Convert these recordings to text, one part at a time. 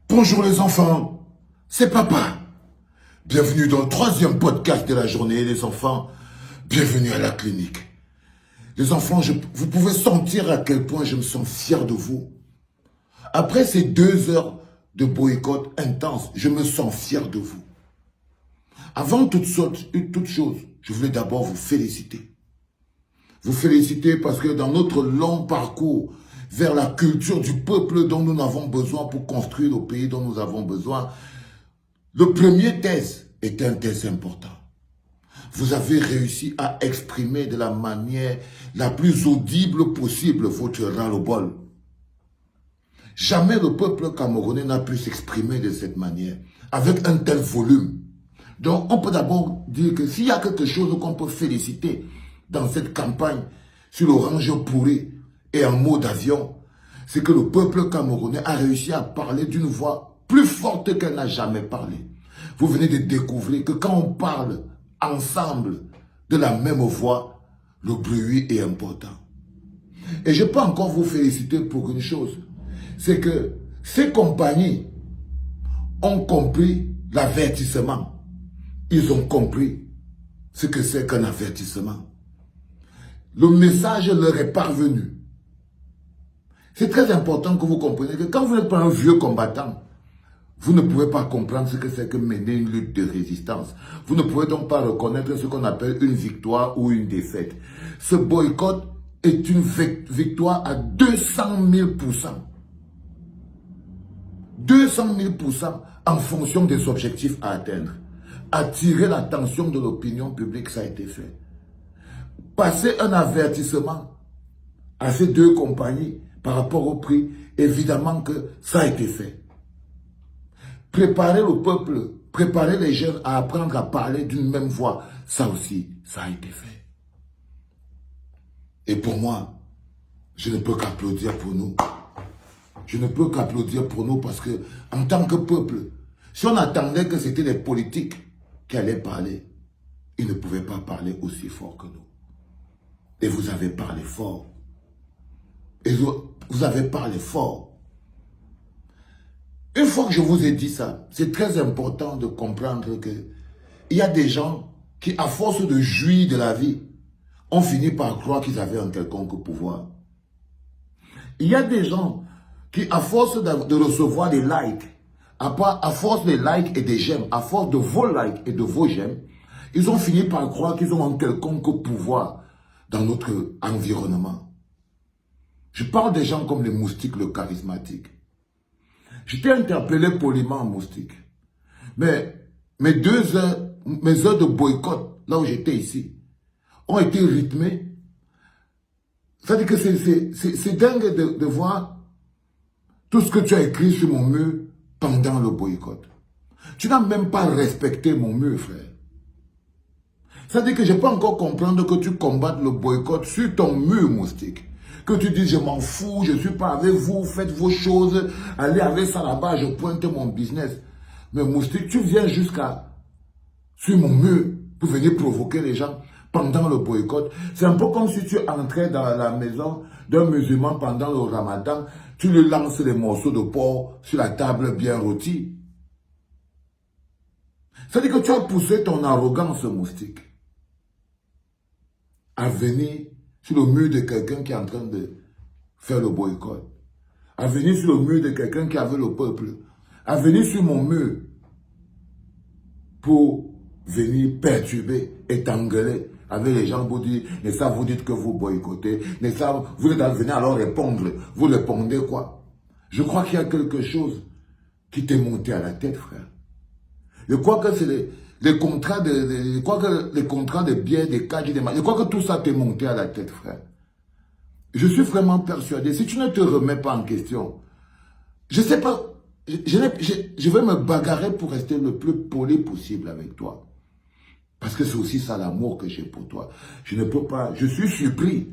Bonjour les enfants, c'est papa. Bienvenue dans le troisième podcast de la journée, les enfants. Bienvenue à la clinique. Les enfants, vous pouvez sentir à quel point je me sens fier de vous. Après ces 2 heures de boycott intense, je me sens fier de vous. Avant toute chose, je voulais d'abord vous féliciter. Vous féliciter parce que dans notre long parcours vers la culture du peuple dont nous avons besoin pour construire le pays dont nous avons besoin, le premier test est un test important. Vous avez réussi à exprimer de la manière la plus audible possible votre ras-le-bol. Jamais le peuple camerounais n'a pu s'exprimer de cette manière, avec un tel volume. Donc on peut d'abord dire que s'il y a quelque chose qu'on peut féliciter dans cette campagne sur l'orange pourri et en mode avion, c'est que le peuple camerounais a réussi à parler d'une voix plus forte qu'elle n'a jamais parlé. Vous venez de découvrir que quand on parle ensemble de la même voix, le bruit est important. Et je peux encore vous féliciter pour une chose, c'est que ces compagnies ont compris l'avertissement. Ils ont compris ce que c'est qu'un avertissement. Le message leur est parvenu. C'est très important que vous compreniez que quand vous n'êtes pas un vieux combattant, vous ne pouvez pas comprendre ce que c'est que mener une lutte de résistance. Vous ne pouvez donc pas reconnaître ce qu'on appelle une victoire ou une défaite. Ce boycott est une victoire à 200 000%. 200 000% en fonction des objectifs à atteindre. Attirer l'attention de l'opinion publique, ça a été fait. Passer un avertissement à ces 2 compagnies par rapport au prix, évidemment que ça a été fait. Préparer le peuple, préparer les jeunes à apprendre à parler d'une même voix, ça aussi, ça a été fait. Et pour moi, je ne peux qu'applaudir pour nous. Je ne peux qu'applaudir pour nous parce que, en tant que peuple, si on attendait que c'était les politiques qui allaient parler, ils ne pouvaient pas parler aussi fort que nous. Et vous avez parlé fort. Et vous avez parlé fort. Une fois que je vous ai dit ça, c'est très important de comprendre qu'il y a des gens qui, à force de jouir de la vie, ont fini par croire qu'ils avaient un quelconque pouvoir. Il y a des gens qui, à force de recevoir des likes, à force des likes et des j'aime, à force de vos likes et de vos j'aime, ils ont fini par croire qu'ils ont un quelconque pouvoir dans notre environnement. Je parle des gens comme les moustiques, le charismatique. Je t'ai interpellé poliment en moustique. Mais mes heures de boycott, là où j'étais ici, ont été rythmées. C'est-à-dire que c'est dingue de voir tout ce que tu as écrit sur mon mur pendant le boycott. Tu n'as même pas respecté mon mur, frère. C'est-à-dire que je ne peux pas encore comprendre que tu combattes le boycott sur ton mur, moustique. Que tu dis, je m'en fous, je ne suis pas avec vous, faites vos choses, allez avec ça là-bas, je pointe mon business. Mais moustique, tu viens sur mon mur pour venir provoquer les gens pendant le boycott. C'est un peu comme si tu entrais dans la maison d'un musulman pendant le ramadan, tu lui lances les morceaux de porc sur la table bien rôtie. C'est-à-dire que tu as poussé ton arrogance, moustique, à venir sur le mur de quelqu'un qui est en train de faire le boycott, à venir sur le mur de quelqu'un qui avait le peuple, à venir sur mon mur pour venir perturber et t'engueuler avec les gens pour dire, mais ça vous dites que vous boycottez, mais ça vous êtes venir alors répondre, vous répondez quoi? Je crois qu'il y a quelque chose qui t'est monté à la tête, frère. Je crois que c'est les contrats de biens, des cadres, je crois que tout ça t'est monté à la tête, frère. Je suis vraiment persuadé, si tu ne te remets pas en question, je ne sais pas, je vais me bagarrer pour rester le plus poli possible avec toi. Parce que c'est aussi ça l'amour que j'ai pour toi. Je ne peux pas, je suis surpris.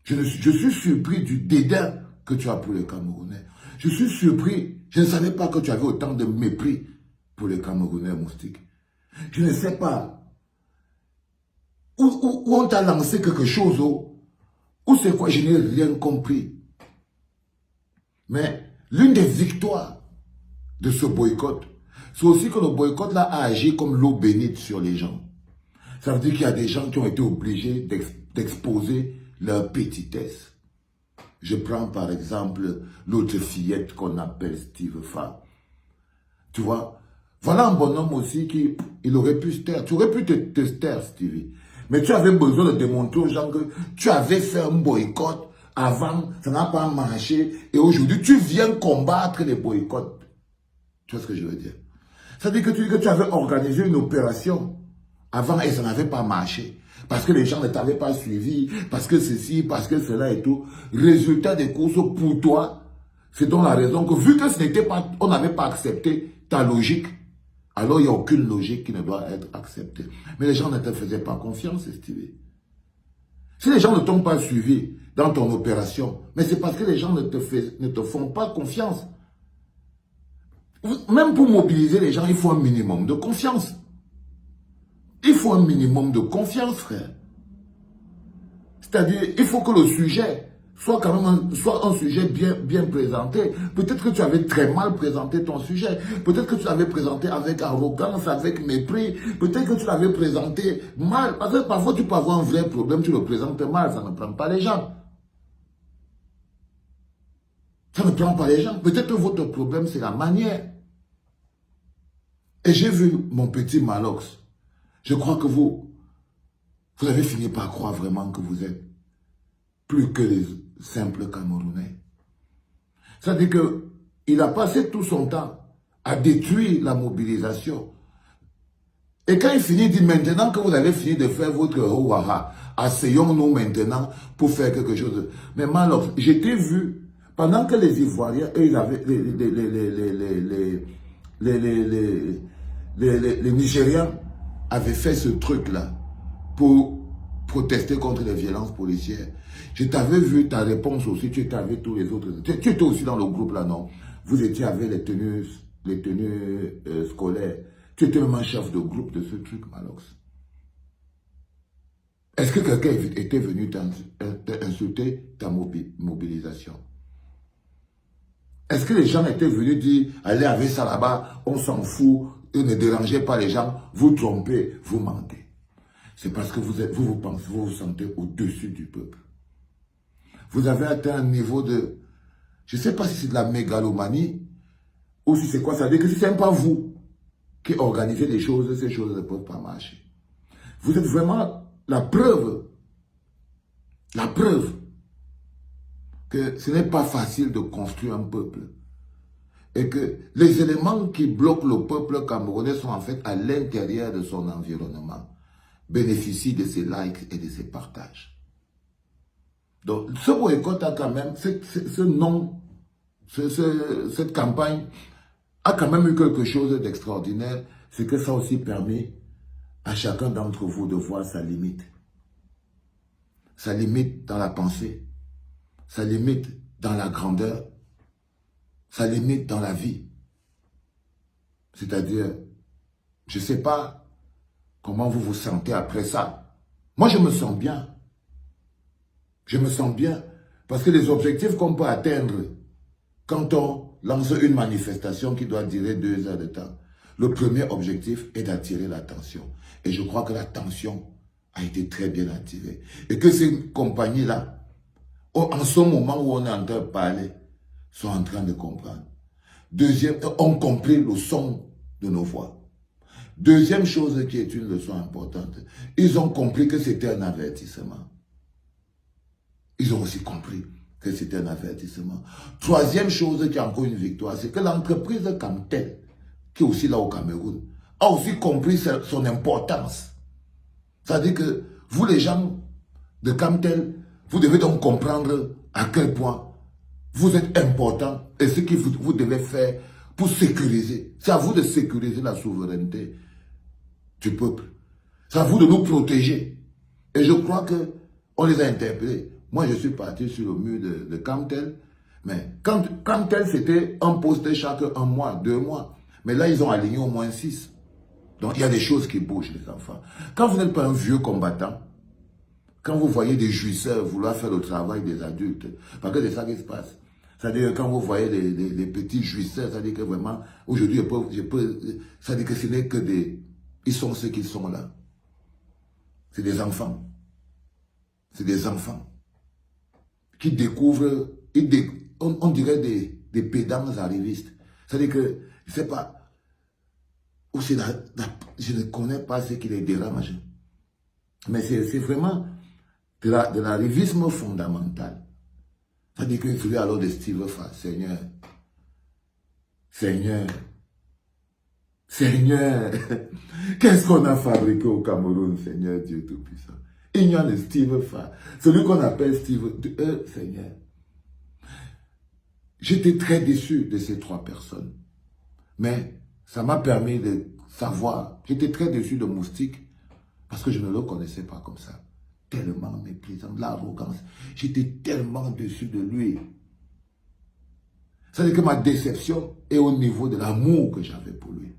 Je suis surpris du dédain que tu as pour les Camerounais. Je suis surpris, je ne savais pas que tu avais autant de mépris pour les Camerounais, moustique. Je ne sais pas où on t'a lancé quelque chose, ou c'est quoi, je n'ai rien compris. Mais l'une des victoires de ce boycott, c'est aussi que le boycott là a agi comme l'eau bénite sur les gens. Ça veut dire qu'il y a des gens qui ont été obligés d'exposer leur petitesse. Je prends par exemple l'autre fillette qu'on appelle Steve Fa. Tu vois, voilà un bonhomme aussi qui, il aurait pu se taire. Tu aurais pu te taire, Stevie. Mais tu avais besoin de démontrer aux gens que tu avais fait un boycott avant, ça n'a pas marché. Et aujourd'hui, tu viens combattre les boycotts. Tu vois ce que je veux dire? Ça veut dire que tu dis que tu avais organisé une opération avant et ça n'avait pas marché. Parce que les gens ne t'avaient pas suivi, parce que ceci, parce que cela et tout. Résultat des courses pour toi, c'est donc la raison que vu que ce n'était pas, on n'avait pas accepté ta logique, alors il n'y a aucune logique qui ne doit être acceptée. Mais les gens ne te faisaient pas confiance, Stevie. Si les gens ne t'ont pas suivi dans ton opération, mais c'est parce que les gens ne te font pas confiance. Même pour mobiliser les gens, il faut un minimum de confiance. Il faut un minimum de confiance, frère. C'est-à-dire, il faut que le sujet soit quand même un sujet bien présenté. Peut-être que tu avais très mal présenté ton sujet. Peut-être que tu l'avais présenté avec arrogance, avec mépris. Peut-être que tu l'avais présenté mal. Parce que parfois, tu peux avoir un vrai problème, tu le présentes mal, ça ne prend pas les gens. Ça ne prend pas les gens. Peut-être que votre problème, c'est la manière. Et j'ai vu mon petit Malox. Je crois que vous avez fini par croire vraiment que vous êtes plus que les simples Camerounais. C'est-à-dire qu'il a passé tout son temps à détruire la mobilisation. Et quand il finit, il dit maintenant que vous avez fini de faire votre Ouaha, asseyons-nous maintenant pour faire quelque chose. Mais Malox, j'ai vu, pendant que les Ivoiriens, eux, ils avaient les Nigériens avaient fait ce truc-là pour protester contre les violences policières. Je t'avais vu ta réponse aussi, tu étais avec tous les autres. Tu étais aussi dans le groupe là, non? Vous étiez avec les tenues scolaires. Tu étais même un chef de groupe de ce truc, Malox. Est-ce que quelqu'un était venu t'insulter ta mobilisation? Est-ce que les gens étaient venus dire, allez avec ça là-bas, on s'en fout, ne dérangez pas les gens, vous trompez, vous mentez. C'est parce que vous pensez, vous vous sentez au-dessus du peuple. Vous avez atteint un niveau de, je ne sais pas si c'est de la mégalomanie, ou si c'est quoi, ça veut dire que si ce n'est pas vous qui organisez les choses, ces choses ne peuvent pas marcher. Vous êtes vraiment la preuve que ce n'est pas facile de construire un peuple. Et que les éléments qui bloquent le peuple camerounais sont en fait à l'intérieur de son environnement. Bénéficient de ses likes et de ses partages. Donc, ce boycott a quand même, cette campagne a quand même eu quelque chose d'extraordinaire. C'est que ça a aussi permis à chacun d'entre vous de voir sa limite. Sa limite dans la pensée. Sa limite dans la grandeur. Sa limite dans la vie. C'est-à-dire, je ne sais pas comment vous vous sentez après ça. Moi, je me sens bien. Je me sens bien. Parce que les objectifs qu'on peut atteindre quand on lance une manifestation qui doit durer 2 heures de temps, le premier objectif est d'attirer l'attention. Et je crois que l'attention a été très bien attirée. Et que ces compagnies-là, en ce moment où on est en train de parler, sont en train de comprendre. Deuxième, ont compris le son de nos voix. Deuxième chose qui est une leçon importante, ils ont compris que c'était un avertissement. Ils ont aussi compris que c'était un avertissement. Troisième chose qui est encore une victoire, c'est que l'entreprise Camtel, qui est aussi là au Cameroun, a aussi compris son importance. C'est-à-dire que vous les gens de Camtel, vous devez donc comprendre à quel point vous êtes important et ce que vous devez faire pour sécuriser. C'est à vous de sécuriser la souveraineté du peuple. C'est à vous de nous protéger. Et je crois qu'on les a interpellés. Moi, je suis parti sur le mur de Camtel. Mais Camtel, c'était un poste chaque 1 mois, 2 mois. Mais là, ils ont aligné au moins 6. Donc, il y a des choses qui bougent, les enfants. Quand vous n'êtes pas un vieux combattant, quand vous voyez des jouisseurs vouloir faire le travail des adultes, parce que c'est ça qui se passe. C'est-à-dire, quand vous voyez les petits jouisseurs, c'est-à-dire que vraiment, aujourd'hui, c'est-à-dire que ce n'est que des... Ils sont ceux qui sont là. C'est des enfants. C'est des enfants qui découvrent, on dirait des pédants arrivistes. C'est-à-dire que, je ne sais pas, je ne connais pas ce qui les dérange. Mais c'est vraiment de l'arrivisme fondamental. C'est-à-dire qu'il faisait alors de Steve Fa, Seigneur, Seigneur, Seigneur, qu'est-ce qu'on a fabriqué au Cameroun, Seigneur Dieu Tout-Puissant. Il y a le Steve Fa, celui qu'on appelle Steve, Seigneur. J'étais très déçu de ces trois personnes, mais ça m'a permis de savoir, j'étais très déçu de Moustique, parce que je ne le connaissais pas comme ça. Tellement méprisant, de l'arrogance. J'étais tellement déçu de lui. C'est-à-dire que ma déception est au niveau de l'amour que j'avais pour lui.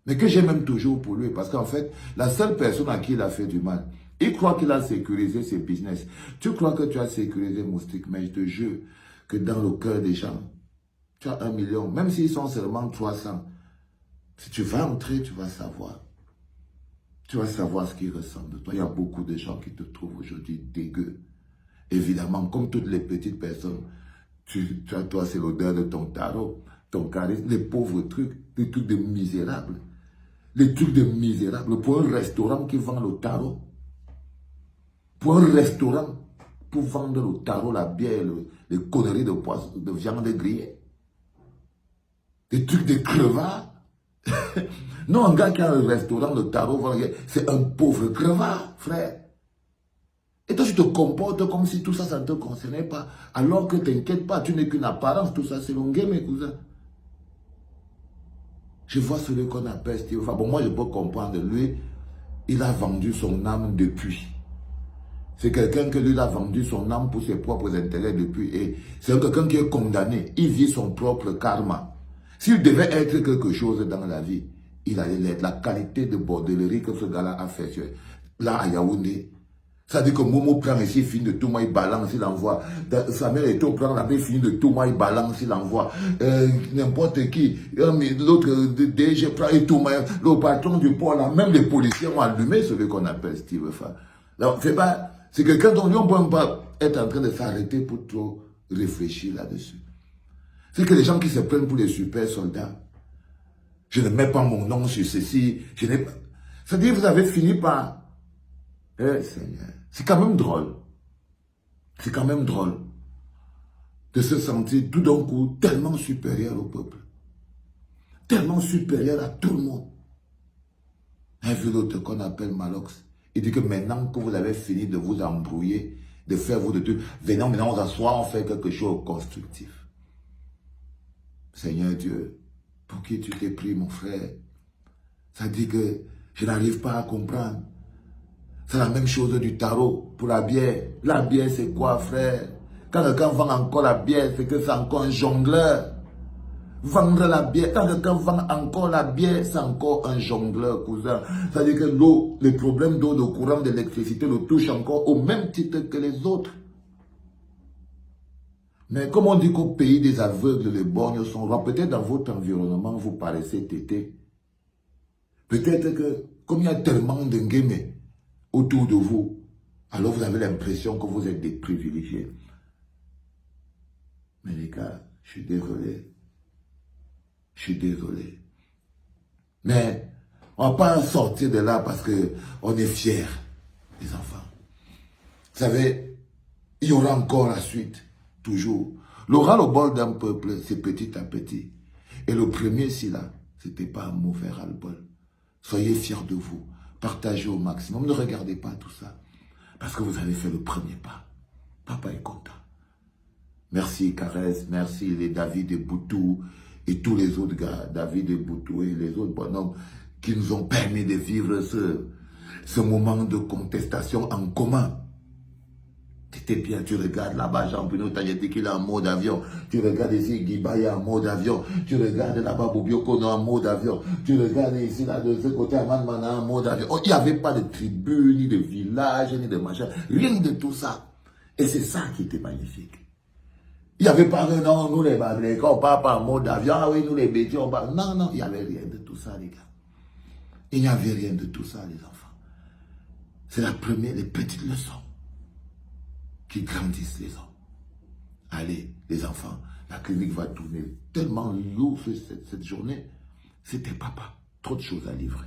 Mais que j'ai même toujours pour lui. Parce qu'en fait, la seule personne à qui il a fait du mal, il croit qu'il a sécurisé ses business. Tu crois que tu as sécurisé Moustique, mais je te jure que dans le cœur des gens, tu as 1 million. Même s'ils sont seulement 300. Si tu vas entrer, tu vas savoir. Tu vas savoir ce qu'ils ressentent de toi. Il y a beaucoup de gens qui te trouvent aujourd'hui dégueu. Évidemment, comme toutes les petites personnes, toi, c'est l'odeur de ton tarot, ton charisme, les pauvres trucs, les trucs de misérables. Les trucs de misérables. Pour un restaurant qui vend le tarot. Pour un restaurant, pour vendre le tarot, la bière, les conneries de poisson, de viande grillée. Des trucs de crevards. Non, un gars qui a un restaurant, le tarot, c'est un pauvre crevard, frère. Et toi, tu te comportes comme si tout ça, ça ne te concernait pas. Alors que t'inquiète pas, tu n'es qu'une apparence, tout ça, c'est longué, mes cousins. Je vois celui qu'on appelle Steve. Enfin, bon, moi, je peux comprendre. Lui, il a vendu son âme depuis. C'est quelqu'un que lui, il a vendu son âme pour ses propres intérêts depuis. Et c'est quelqu'un qui est condamné. Il vit son propre karma. S'il devait être quelque chose dans la vie, il allait l'être. La qualité de bordellerie que ce gars-là a fait là à Yaoundé. Ça dit que Momo prend ici, finit de tout moi, il balance, il envoie. Sa mère est au prend la main, finit de tout moi, il balance, il envoie. N'importe qui, l'autre DG prend et tout moi, le patron du port là, même les policiers ont allumé celui qu'on appelle Steve Fa. C'est quelqu'un dont on ne peut même pas être en train de s'arrêter pour trop réfléchir là-dessus. C'est que les gens qui se prennent pour des super soldats, je ne mets pas mon nom sur ceci, je n'ai pas... C'est-à-dire que vous avez fini par... Seigneur, c'est quand même drôle. C'est quand même drôle de se sentir tout d'un coup tellement supérieur au peuple. Tellement supérieur à tout le monde. Un vu l'autre qu'on appelle Malox. Il dit que maintenant que vous avez fini de vous embrouiller, de faire vos trucs, venons maintenant on s'assoit, on fait quelque chose de constructif. Seigneur Dieu, pour qui tu t'es pris, mon frère? Ça dit que je n'arrive pas à comprendre. C'est la même chose du tarot pour la bière. La bière, c'est quoi, frère? Quand quelqu'un vend encore la bière, c'est que c'est encore un jongleur. Vendre la bière, quand quelqu'un vend encore la bière, c'est encore un jongleur, cousin. C'est-à-dire que l'eau, les problèmes d'eau, de courant, d'électricité le touchent encore au même titre que les autres. Mais comme on dit qu'au pays des aveugles, les borgnes sont rois, peut-être dans votre environnement, vous paraissez tété. Peut-être que, comme il y a tellement de guémés autour de vous, alors vous avez l'impression que vous êtes des privilégiés. Mais les gars, je suis désolé. Je suis désolé. Mais on ne va pas sortir de là parce qu'on est fiers, les enfants. Vous savez, il y aura encore la suite. Toujours. L'oral au bol d'un peuple, c'est petit à petit. Et le premier, si là, c'était pas un mauvais ras-le-bol. Soyez fiers de vous. Partagez au maximum. Ne regardez pas tout ça. Parce que vous avez fait le premier pas. Papa est content. Merci Caresse, merci les David et Boutou et tous les autres gars, David et Boutou et les autres bonhommes qui nous ont permis de vivre ce moment de contestation en commun. C'était bien, tu regardes là-bas, Jean-Pino Tayeti qu'il a en mode avion. Tu regardes ici, Guibaya en mode avion. Tu regardes là-bas, Bobiokono en mode avion. Tu regardes ici, là, de ce côté, Aman Mana en mode avion. Oh, il n'y avait pas de tribu, ni de village, ni de machin. Rien de tout ça. Et c'est ça qui était magnifique. Il n'y avait pas que non, nous les Américains, on parle pas en mode d'avion, ah oui, nous les bêtis, on parle. Non, non, il n'y avait rien de tout ça, les gars. Il n'y avait rien de tout ça, les enfants. C'est la première, les petites leçons qui grandissent les hommes. Allez, les enfants, la clinique va tourner tellement lourd cette journée. C'était papa, trop de choses à livrer.